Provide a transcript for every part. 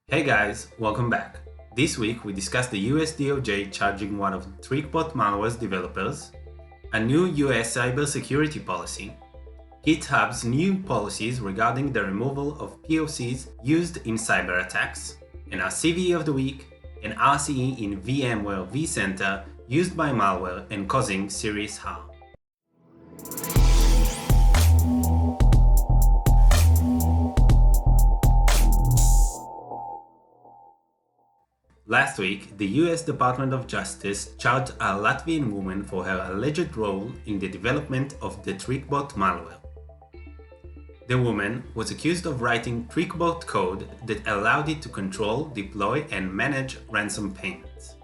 Hey guys, welcome back. This week we discussed the US DOJ charging one of Trigbot Malware's developers, a new US cybersecurity policy, GitHub's new policies regarding the removal of POCs used in cyberattacks, and our CVE of the week, an RCE in VMware vCenter used by malware and causing serious harm. Last week, the US Department of Justice charged a Latvian woman for her alleged role in the development of the Trigbot Malware. The woman was accused of writing Trickbot code that allowed it to control, deploy, and manage ransom payments.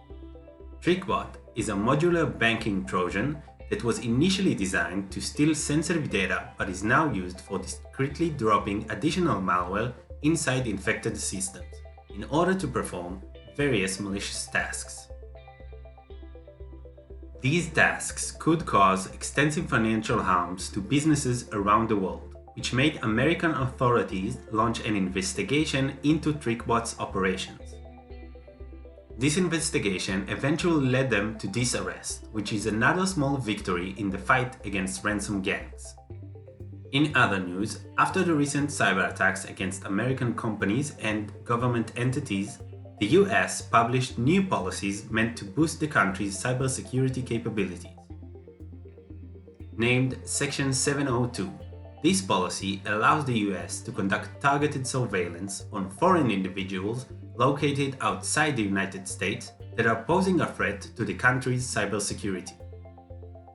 Trickbot is a modular banking Trojan that was initially designed to steal sensitive data but is now used for discreetly dropping additional malware inside infected systems in order to perform various malicious tasks. These tasks could cause extensive financial harms to businesses around the world, which made American authorities launch an investigation into Trickbot's operations. This investigation eventually led them to this arrest, which is another small victory in the fight against ransom gangs. In other news, after the recent cyber attacks against American companies and government entities, the US published new policies meant to boost the country's cybersecurity capabilities. Named Section 702, this policy allows the US to conduct targeted surveillance on foreign individuals located outside the United States that are posing a threat to the country's cybersecurity.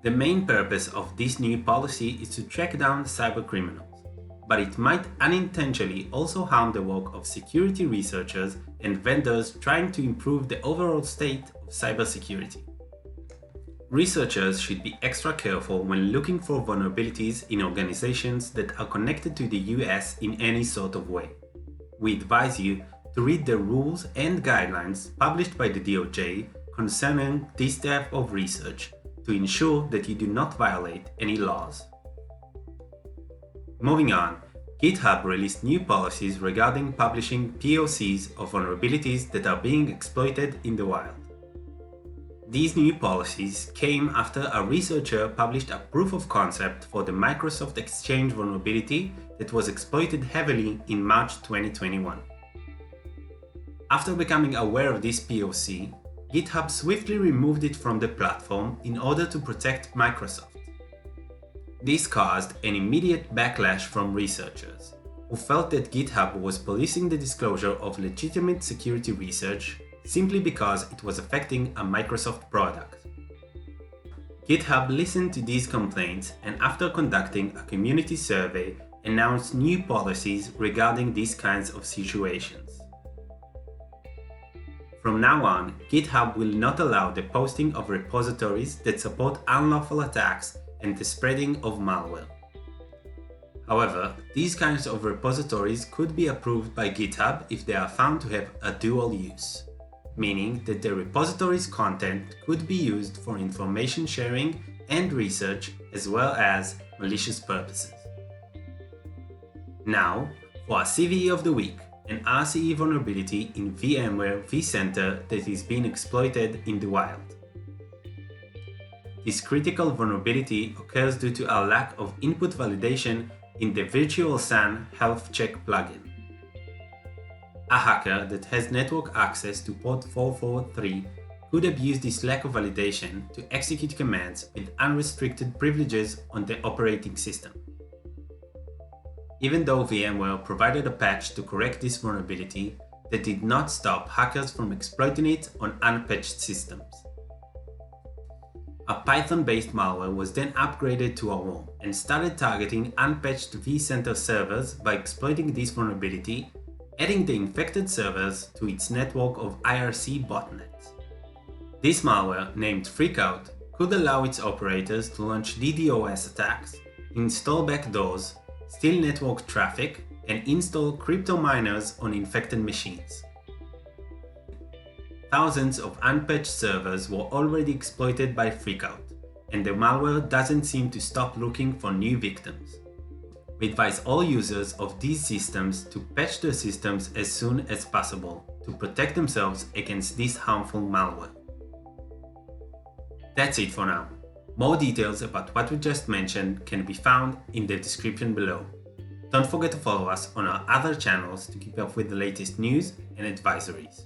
The main purpose of this new policy is to track down cybercriminals, but it might unintentionally also harm the work of security researchers and vendors trying to improve the overall state of cybersecurity. Researchers should be extra careful when looking for vulnerabilities in organizations that are connected to the US in any sort of way. We advise you to read the rules and guidelines published by the DOJ concerning this type of research to ensure that you do not violate any laws. Moving on, GitHub released new policies regarding publishing POCs of vulnerabilities that are being exploited in the wild. These new policies came after a researcher published a proof of concept for the Microsoft Exchange vulnerability that was exploited heavily in March 2021. After becoming aware of this POC, GitHub swiftly removed it from the platform in order to protect Microsoft. This caused an immediate backlash from researchers, who felt that GitHub was policing the disclosure of legitimate security research simply because it was affecting a Microsoft product. GitHub listened to these complaints and, after conducting a community survey, announced new policies regarding these kinds of situations. From now on, GitHub will not allow the posting of repositories that support unlawful attacks and the spreading of malware. However, these kinds of repositories could be approved by GitHub if they are found to have a dual use, meaning that the repository's content could be used for information sharing and research as well as malicious purposes. Now, for our CVE of the week, an RCE vulnerability in VMware vCenter that is being exploited in the wild. This critical vulnerability occurs due to a lack of input validation in the Virtual SAN Health Check plugin. A hacker that has network access to port 443 could abuse this lack of validation to execute commands with unrestricted privileges on the operating system. Even though VMware provided a patch to correct this vulnerability, that did not stop hackers from exploiting it on unpatched systems. A Python-based malware was then upgraded to a worm and started targeting unpatched vCenter servers by exploiting this vulnerability, adding the infected servers to its network of IRC botnets. This malware, named Freakout, could allow its operators to launch DDoS attacks, install backdoors, steal network traffic, and install crypto miners on infected machines. Thousands of unpatched servers were already exploited by Freakout, and the malware doesn't seem to stop looking for new victims. We advise all users of these systems to patch their systems as soon as possible to protect themselves against this harmful malware. That's it for now. More details about what we just mentioned can be found in the description below. Don't forget to follow us on our other channels to keep up with the latest news and advisories.